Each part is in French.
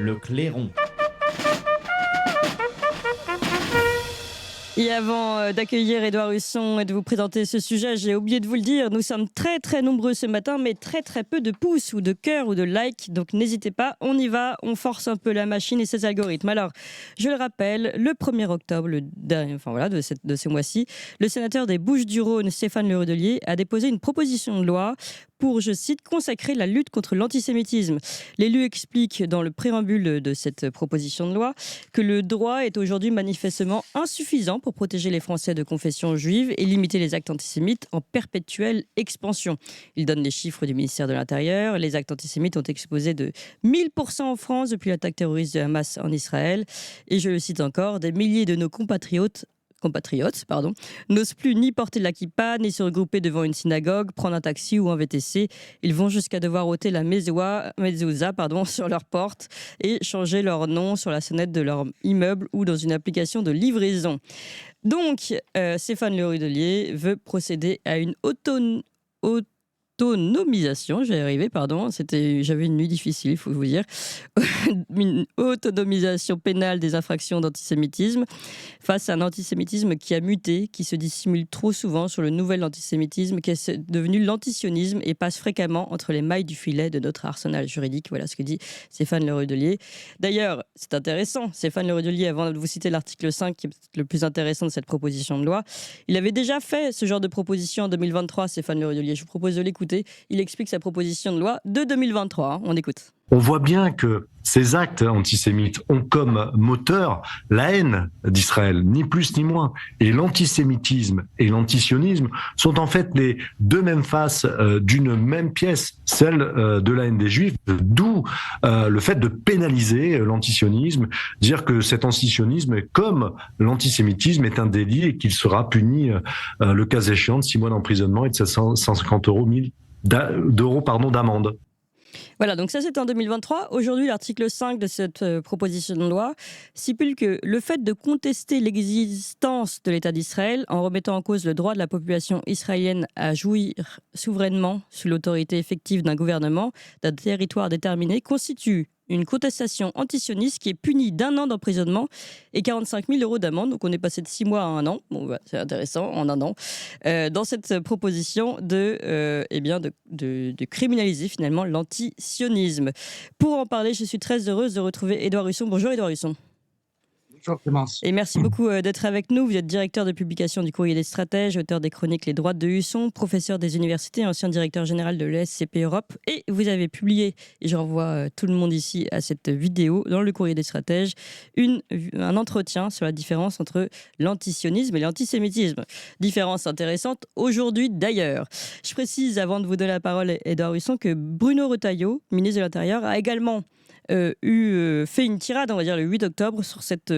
le clairon. Et avant d'accueillir Édouard Husson et de vous présenter ce sujet, j'ai oublié de vous le dire, nous sommes très très nombreux ce matin, mais très très peu de pouces ou de cœurs ou de likes, donc n'hésitez pas, on y va, on force un peu la machine et ses algorithmes. Alors, je le rappelle, le 1er octobre, de ce mois-ci, le sénateur des Bouches-du-Rhône, Stéphane Le Rudulier, a déposé une proposition de loi pour, je cite, consacrer la lutte contre l'antisémitisme. L'élu explique dans le préambule de cette proposition de loi que le droit est aujourd'hui manifestement insuffisant pour protéger les Français de confession juive et limiter les actes antisémites en perpétuelle expansion. Il donne les chiffres du ministère de l'Intérieur. Les actes antisémites ont explosé de 1000% en France depuis l'attaque terroriste de Hamas en Israël. Et je le cite encore, des milliers de nos compatriotes, n'osent plus ni porter la kippa, ni se regrouper devant une synagogue, prendre un taxi ou un VTC. Ils vont jusqu'à devoir ôter la mezouza sur leur porte et changer leur nom sur la sonnette de leur immeuble ou dans une application de livraison. Donc, Stéphane Le Rudulier veut procéder à une autonomisation, j'avais une nuit difficile, il faut vous dire, une autonomisation pénale des infractions d'antisémitisme face à un antisémitisme qui a muté, qui se dissimule trop souvent sur le nouvel antisémitisme qui est devenu l'antisionisme et passe fréquemment entre les mailles du filet de notre arsenal juridique. Voilà ce que dit Stéphane Le Rudulier. D'ailleurs, c'est intéressant, Stéphane Le Rudulier, avant de vous citer l'article 5 qui est le plus intéressant de cette proposition de loi, il avait déjà fait ce genre de proposition en 2023, Stéphane Le Rudulier. Je vous propose de l'écouter. Il explique sa proposition de loi de 2023. On écoute. On voit bien que ces actes antisémites ont comme moteur la haine d'Israël, ni plus ni moins. Et l'antisémitisme et l'antisionisme sont en fait les deux mêmes faces d'une même pièce, celle de la haine des Juifs, d'où le fait de pénaliser l'antisionisme, dire que cet antisionisme, comme l'antisémitisme, est un délit et qu'il sera puni, le cas échéant, de 6 mois d'emprisonnement et de 750 d'euros d'amende. Voilà, donc ça c'était en 2023. Aujourd'hui, l'article 5 de cette proposition de loi stipule que le fait de contester l'existence de l'État d'Israël en remettant en cause le droit de la population israélienne à jouir souverainement sous l'autorité effective d'un gouvernement, d'un territoire déterminé, constitue une contestation antisioniste qui est punie d'1 an d'emprisonnement et 45 000 euros d'amende. Donc on est passé de 6 mois à 1 an. Bon, bah, c'est intéressant, en 1 an. Dans cette proposition de criminaliser finalement l'antisionisme. Pour en parler, je suis très heureuse de retrouver Édouard Husson. Bonjour Édouard Husson. Bonjour Clémence. Et merci beaucoup d'être avec nous. Vous êtes directeur de publication du Courrier des Stratèges, auteur des chroniques Les Droites de Husson, professeur des universités, ancien directeur général de l'ESCP Europe. Et vous avez publié, et je renvoie tout le monde ici à cette vidéo, dans le Courrier des Stratèges, un entretien sur la différence entre l'antisionisme et l'antisémitisme. Différence intéressante aujourd'hui d'ailleurs. Je précise, avant de vous donner la parole, Édouard Husson, que Bruno Retailleau, ministre de l'Intérieur, a également fait une tirade, on va dire, le 8 octobre sur cette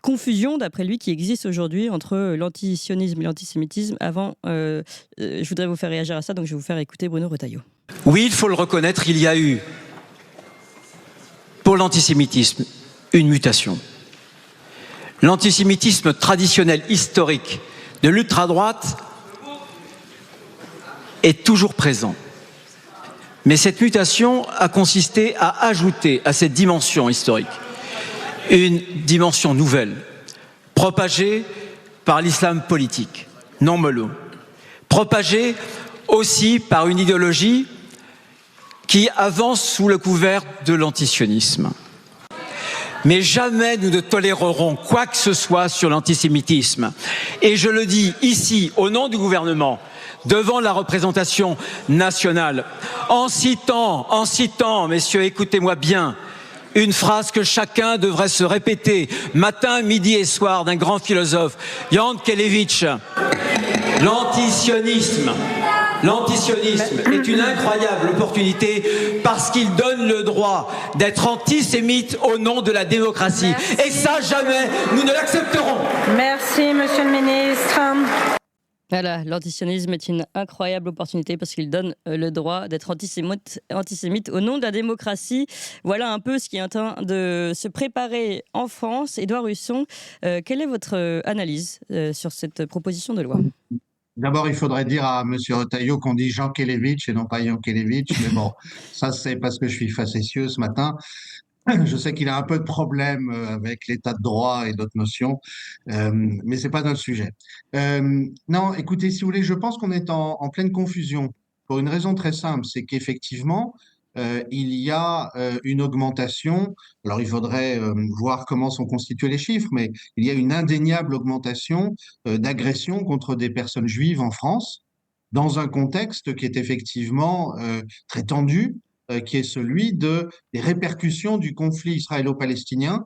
confusion, d'après lui, qui existe aujourd'hui entre l'antisionisme et l'antisémitisme. Je voudrais vous faire réagir à ça, donc je vais vous faire écouter Bruno Retailleau. Oui, il faut le reconnaître, il y a eu, pour l'antisémitisme, une mutation. L'antisémitisme traditionnel, historique, de l'ultra-droite est toujours présent. Mais cette mutation a consisté à ajouter à cette dimension historique une dimension nouvelle, propagée par l'islam politique, non mollo, propagée aussi par une idéologie qui avance sous le couvert de l'antisionisme. Mais jamais nous ne tolérerons quoi que ce soit sur l'antisémitisme. Et je le dis ici, au nom du gouvernement, devant la représentation nationale, en citant, messieurs, écoutez-moi bien, une phrase que chacun devrait se répéter matin, midi et soir d'un grand philosophe, Yankelevitch. L'antisionisme est une incroyable opportunité parce qu'il donne le droit d'être antisémite au nom de la démocratie. Merci. Et ça, jamais, nous ne l'accepterons. Merci, monsieur le ministre. Voilà, l'antisionisme est une incroyable opportunité parce qu'il donne le droit d'être antisémite au nom de la démocratie. Voilà un peu ce qui est en train de se préparer en France. Édouard Husson, quelle est votre analyse sur cette proposition de loi ? D'abord, il faudrait dire à Monsieur Retailleau qu'on dit Jean Kelevitch et non pas Yankelevitch, mais bon, ça c'est parce que je suis facétieux ce matin. Je sais qu'il a un peu de problème avec l'état de droit et d'autres notions, mais c'est pas notre sujet. Non, écoutez, si vous voulez, je pense qu'on est en pleine confusion pour une raison très simple, c'est qu'effectivement, il y a une augmentation. Alors, il faudrait voir comment sont constitués les chiffres, mais il y a une indéniable augmentation d'agressions contre des personnes juives en France, dans un contexte qui est effectivement très tendu, qui est celui des répercussions du conflit israélo-palestinien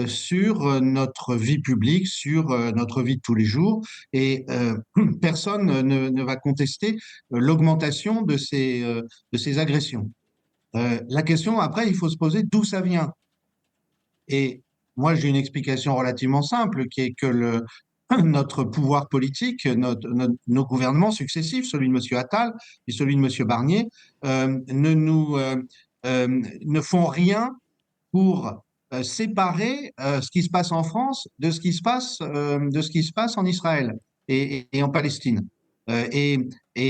sur notre vie publique, sur notre vie de tous les jours. Et personne ne va contester l'augmentation de ces agressions. La question, après, il faut se poser d'où ça vient. Et moi, j'ai une explication relativement simple, qui est que notre pouvoir politique, nos gouvernements successifs, celui de M. Attal et celui de M. Barnier, ne font rien pour séparer ce qui se passe en France de ce qui se passe en Israël et en Palestine. Et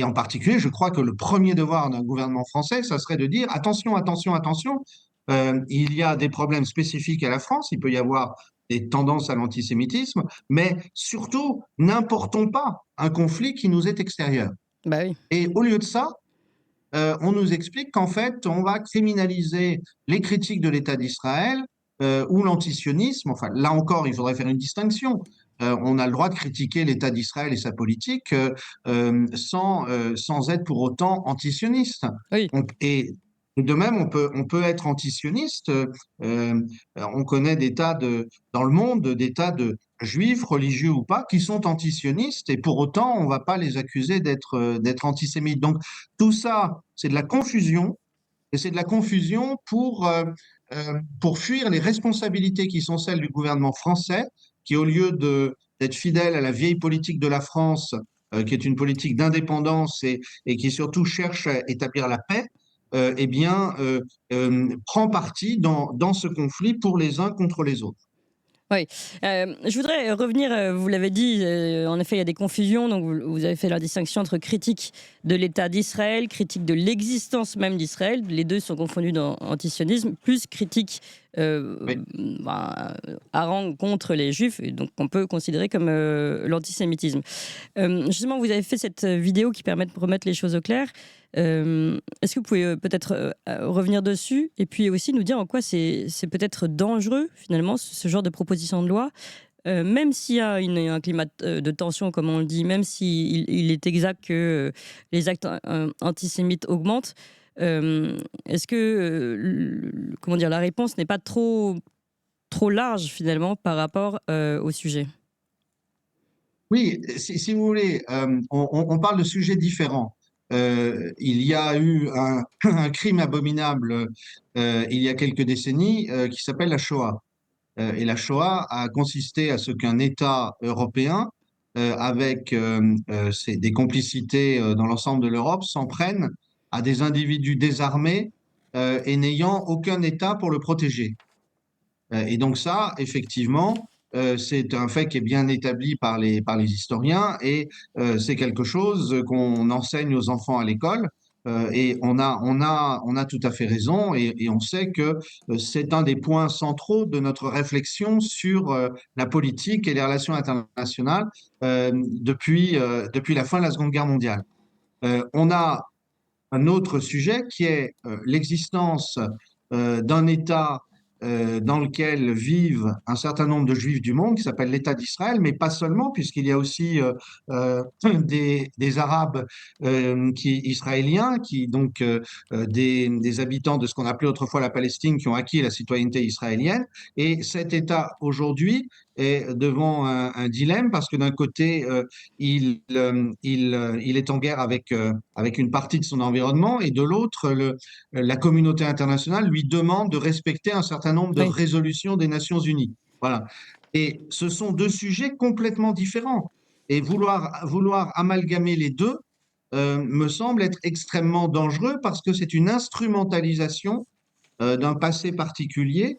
en particulier, je crois que le premier devoir d'un gouvernement français, ça serait de dire attention, attention, attention, il y a des problèmes spécifiques à la France, il peut y avoir des tendances à l'antisémitisme, mais surtout, n'importons pas un conflit qui nous est extérieur. Bah oui. Et au lieu de ça, on nous explique qu'en fait, on va criminaliser les critiques de l'État d'Israël ou l'antisionisme. Enfin, là encore, il faudrait faire une distinction. On a le droit de critiquer l'État d'Israël et sa politique sans être pour autant antisioniste. Oui. Et de même, on peut être antisioniste. On connaît dans le monde des tas de juifs, religieux ou pas, qui sont antisionistes et pour autant, on ne va pas les accuser d'être antisémites. Donc, tout ça, c'est de la confusion et c'est de la confusion pour fuir les responsabilités qui sont celles du gouvernement français, qui au lieu d'être fidèle à la vieille politique de la France, qui est une politique d'indépendance et qui surtout cherche à établir la paix, eh bien, prend parti dans ce conflit pour les uns contre les autres. Oui, je voudrais revenir, vous l'avez dit, en effet, il y a des confusions, donc vous avez fait la distinction entre critique de l'État d'Israël, critique de l'existence même d'Israël, les deux sont confondus dans antisionisme, plus critique harangue contre les Juifs, et donc on peut considérer comme l'antisémitisme. Justement, vous avez fait cette vidéo qui permet de remettre les choses au clair. Est-ce que vous pouvez peut-être revenir dessus et puis aussi nous dire en quoi c'est peut-être dangereux finalement ce genre de proposition de loi, même s'il y a un climat de tension comme on le dit, même s'il il est exact que les actes antisémites augmentent, est-ce que comment dire, la réponse n'est pas trop large finalement par rapport au sujet? Oui, si vous voulez, on parle de sujets différents. Il y a eu un crime abominable il y a quelques décennies qui s'appelle la Shoah. Et la Shoah a consisté à ce qu'un État européen, avec des complicités dans l'ensemble de l'Europe, s'en prenne à des individus désarmés et n'ayant aucun État pour le protéger. Et donc ça, effectivement, c'est un fait qui est bien établi par les historiens et c'est quelque chose qu'on enseigne aux enfants à l'école. Et on a tout à fait raison et on sait que c'est un des points centraux de notre réflexion sur la politique et les relations internationales depuis la fin de la Seconde Guerre mondiale. On a un autre sujet qui est l'existence d'un État dans lequel vivent un certain nombre de juifs du monde, qui s'appelle l'État d'Israël, mais pas seulement, puisqu'il y a aussi des Arabes israéliens, donc des habitants de ce qu'on appelait autrefois la Palestine, qui ont acquis la citoyenneté israélienne. Et cet État, aujourd'hui, est devant un dilemme, parce que d'un côté, il est en guerre avec une partie de son environnement, et de l'autre, la communauté internationale lui demande de respecter un certain nombre de résolutions des Nations Unies. Voilà. Et ce sont deux sujets complètement différents. Et vouloir amalgamer les deux me semble être extrêmement dangereux parce que c'est une instrumentalisation d'un passé particulier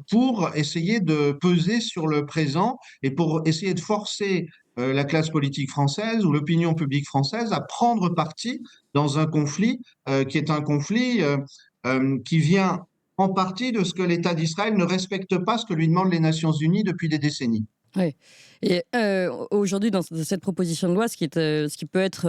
pour essayer de peser sur le présent et pour essayer de forcer la classe politique française ou l'opinion publique française à prendre parti dans un conflit qui est un conflit qui vient en partie de ce que l'État d'Israël ne respecte pas ce que lui demandent les Nations Unies depuis des décennies. Oui. Et aujourd'hui, dans cette proposition de loi, ce qui peut être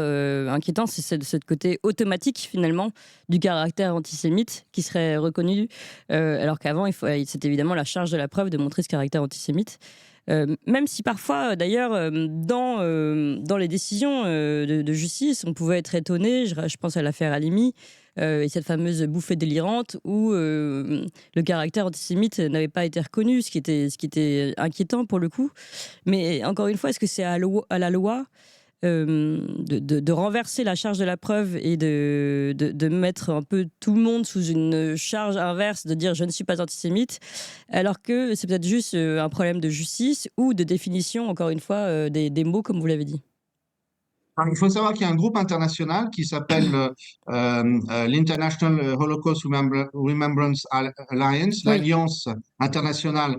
inquiétant, c'est ce côté automatique, finalement, du caractère antisémite qui serait reconnu, alors qu'avant, c'était évidemment la charge de la preuve de montrer ce caractère antisémite. Même si parfois, d'ailleurs, dans les décisions de justice, on pouvait être étonné, je pense à l'affaire Halimi, et cette fameuse bouffée délirante où le caractère antisémite n'avait pas été reconnu, ce qui était inquiétant pour le coup. Mais encore une fois, est-ce que c'est à la loi de renverser la charge de la preuve et de mettre un peu tout le monde sous une charge inverse, de dire je ne suis pas antisémite, alors que c'est peut-être juste un problème de justice ou de définition, encore une fois, des mots, comme vous l'avez dit? Alors, il faut savoir qu'il y a un groupe international qui s'appelle l'International Holocaust Remembrance Alliance, Oui. l'Alliance internationale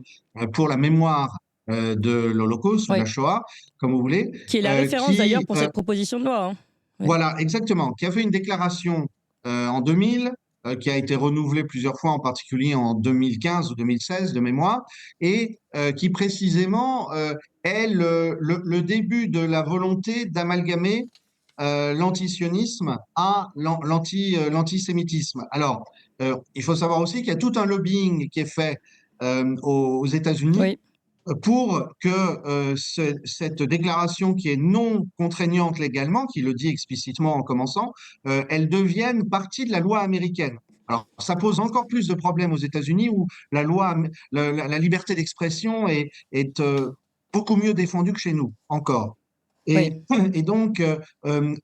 pour la mémoire de l'Holocauste ou de Oui. la Shoah, comme vous voulez. Qui est la référence qui, d'ailleurs pour cette proposition de loi. Hein. Oui. Voilà, exactement, qui a fait une déclaration en 2000, qui a été renouvelée plusieurs fois, en particulier en 2015 ou 2016 de mémoire, et qui précisément est le début de la volonté d'amalgamer l'antisionisme à l'antisémitisme. Alors, il faut savoir aussi qu'il y a tout un lobbying qui est fait aux États-Unis Oui. pour que cette déclaration qui est non contraignante légalement, qui le dit explicitement en commençant, elle devienne partie de la loi américaine. Alors, ça pose encore plus de problèmes aux États-Unis où la liberté d'expression est beaucoup mieux défendue que chez nous, encore. Oui. Et donc,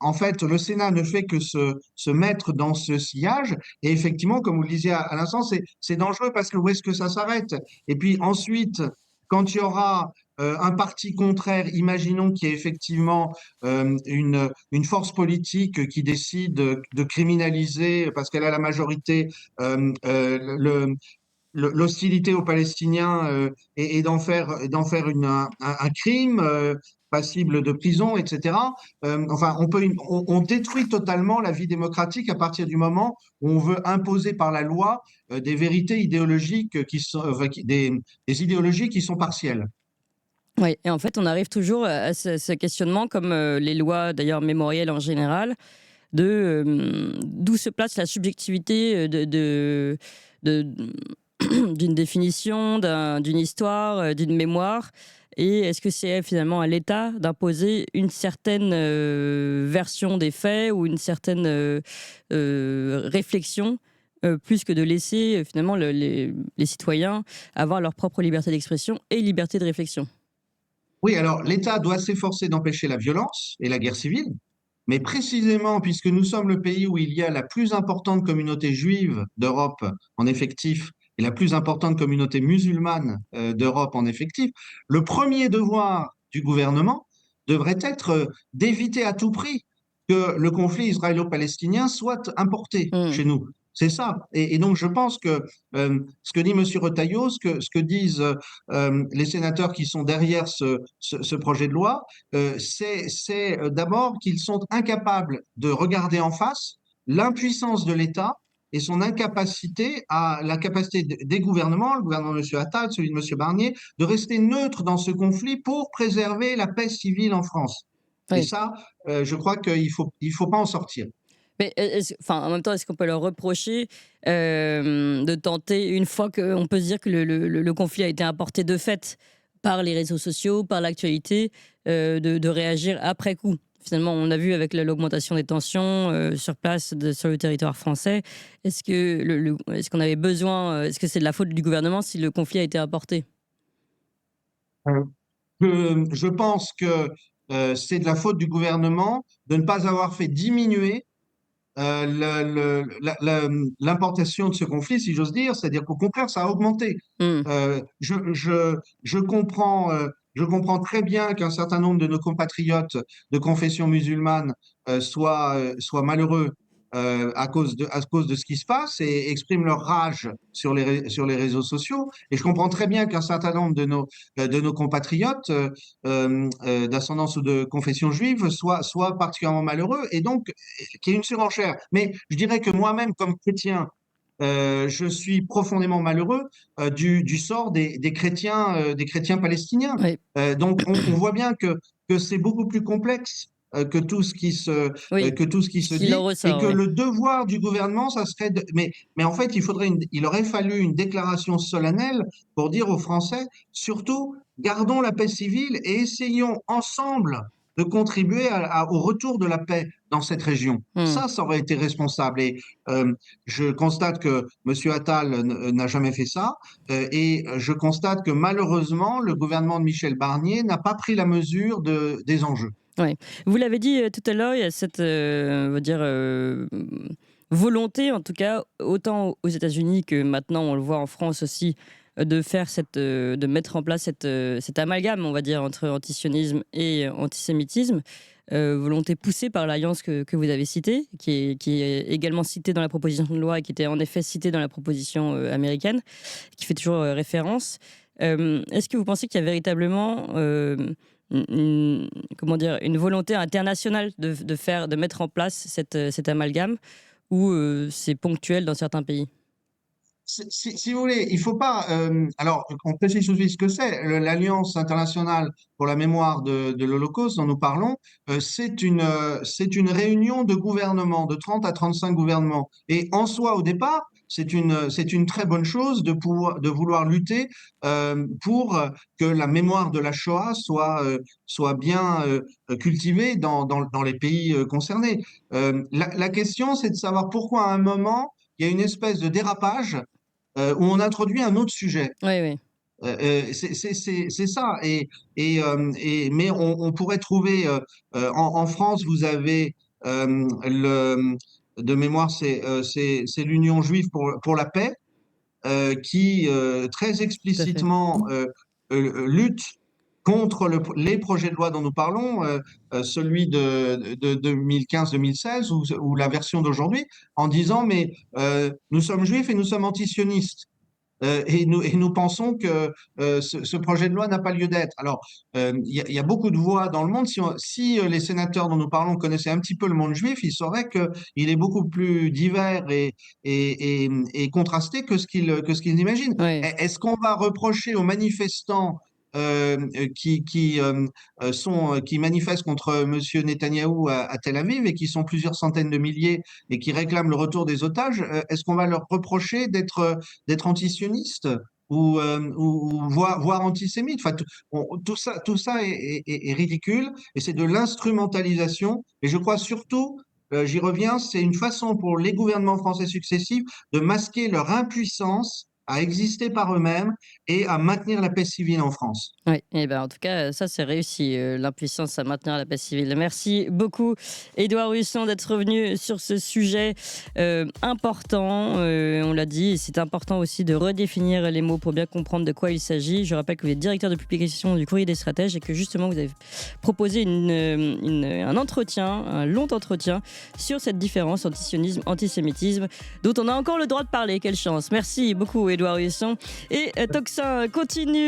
en fait, le Sénat ne fait que se mettre dans ce sillage. Et effectivement, comme vous le disiez à l'instant, c'est dangereux parce que où est-ce que ça s'arrête? Et puis ensuite, quand il y aura un parti contraire, imaginons qu'il y ait effectivement une force politique qui décide de criminaliser, parce qu'elle a la majorité, l'hostilité aux Palestiniens et d'en faire un crime passible de prison, etc. Enfin, on détruit totalement la vie démocratique à partir du moment où on veut imposer par la loi des vérités idéologiques des idéologies qui sont partielles. Oui, et en fait, on arrive toujours à ce questionnement, comme les lois d'ailleurs mémorielles en général, d'où se place la subjectivité d'une définition, d'une histoire, d'une mémoire. Et est-ce que c'est finalement à l'État d'imposer une certaine version des faits ou une certaine réflexion, plus que de laisser finalement les citoyens avoir leur propre liberté d'expression et liberté de réflexion? Oui, alors l'État doit s'efforcer d'empêcher la violence et la guerre civile, mais précisément puisque nous sommes le pays où il y a la plus importante communauté juive d'Europe en effectif et la plus importante communauté musulmane d'Europe en effectif, le premier devoir du gouvernement devrait être d'éviter à tout prix que le conflit israélo-palestinien soit importé Hmm. chez nous. C'est ça. Et donc, je pense que ce que dit M. Retailleau, ce que disent les sénateurs qui sont derrière ce projet de loi, c'est d'abord qu'ils sont incapables de regarder en face l'impuissance de l'État et son incapacité la capacité des gouvernements, le gouvernement de M. Attal, celui de M. Barnier, de rester neutre dans ce conflit pour préserver la paix civile en France. Et Oui. ça, je crois qu'il faut pas en sortir. Mais en même temps, est-ce qu'on peut leur reprocher de tenter, une fois qu'on peut se dire que le conflit a été importé de fait par les réseaux sociaux, par l'actualité, de réagir après coup? Finalement, on a vu avec l'augmentation des tensions sur place, sur le territoire français. Est-ce qu'on avait besoin, est-ce que c'est de la faute du gouvernement si le conflit a été importé? Euh, je pense que c'est de la faute du gouvernement de ne pas avoir fait diminuer l'importation de ce conflit, si j'ose dire, c'est-à-dire qu'au contraire, ça a augmenté. Hmm. Je comprends très bien qu'un certain nombre de nos compatriotes de confession musulmane soient malheureux à cause de ce qui se passe et expriment leur rage sur les réseaux sociaux. Et je comprends très bien qu'un certain nombre de nos compatriotes d'ascendance ou de confession juive soient particulièrement malheureux et donc qu'il y ait une surenchère. Mais je dirais que moi-même, comme chrétien, je suis profondément malheureux du sort des chrétiens palestiniens. Oui, Donc, on voit bien que c'est beaucoup plus complexe que tout ce qui se oui, que tout ce qui se il en dit, et ressort, que oui. le devoir du gouvernement, ça serait mais en fait, il aurait fallu une déclaration solennelle pour dire aux Français, surtout, gardons la paix civile et essayons ensemble de contribuer au retour de la paix dans cette région. Hmm. Ça aurait été responsable. Et je constate que M. Attal n'a jamais fait ça. Et je constate que malheureusement, le gouvernement de Michel Barnier n'a pas pris la mesure des enjeux. Ouais. Vous l'avez dit tout à l'heure, il y a cette on va dire, volonté, en tout cas, autant aux États-Unis que maintenant on le voit en France aussi, de mettre en place cet amalgame, on va dire, entre antisionisme et antisémitisme. Volonté poussée par l'alliance que vous avez citée, qui est également citée dans la proposition de loi et qui était en effet citée dans la proposition américaine, qui fait toujours référence. Est-ce que vous pensez qu'il y a véritablement comment dire, une volonté internationale de mettre en place cet amalgame ou c'est ponctuel dans certains pays? Si vous voulez, il faut pas. Alors, on précise tout de suite ce que c'est. L'Alliance internationale pour la mémoire de l'Holocauste dont nous parlons, c'est une réunion de gouvernements, de 30 à 35 gouvernements. Et en soi, au départ, c'est une très bonne chose de vouloir lutter pour que la mémoire de la Shoah soit bien cultivée dans les pays concernés. La question, c'est de savoir pourquoi à un moment, il y a une espèce de dérapage où on introduit un autre sujet. Oui, oui. C'est ça. Mais on pourrait trouver en France, vous avez de mémoire, c'est l'Union juive pour la paix qui très Tout à fait. explicitement lutte contre les projets de loi dont nous parlons, celui de 2015-2016 ou la version d'aujourd'hui, en disant mais nous sommes juifs et nous sommes antisionistes. Et nous pensons que ce projet de loi n'a pas lieu d'être. Alors, il y a beaucoup de voix dans le monde. Si les sénateurs dont nous parlons connaissaient un petit peu le monde juif, ils sauraient qu'il est beaucoup plus divers et contrasté que ce qu'ils imaginent. Oui. Est-ce qu'on va reprocher aux manifestants qui manifestent contre M. Netanyahou à Tel Aviv et qui sont plusieurs centaines de milliers et qui réclament le retour des otages, est-ce qu'on va leur reprocher d'être antisionistes ou voire antisémites? Enfin, tout ça est ridicule et c'est de l'instrumentalisation. Et je crois surtout, j'y reviens, c'est une façon pour les gouvernements français successifs de masquer leur impuissance à exister par eux-mêmes et à maintenir la paix civile en France. Oui, et ben en tout cas, ça c'est réussi, l'impuissance à maintenir la paix civile. Merci beaucoup, Édouard Husson, d'être revenu sur ce sujet important. On l'a dit, c'est important aussi de redéfinir les mots pour bien comprendre de quoi il s'agit. Je rappelle que vous êtes directeur de publication du Courrier des Stratèges et que justement vous avez proposé un entretien, un long entretien sur cette différence antisionisme, antisémitisme, dont on a encore le droit de parler. Quelle chance. Merci beaucoup, Édouard Husson. Et Toxin continue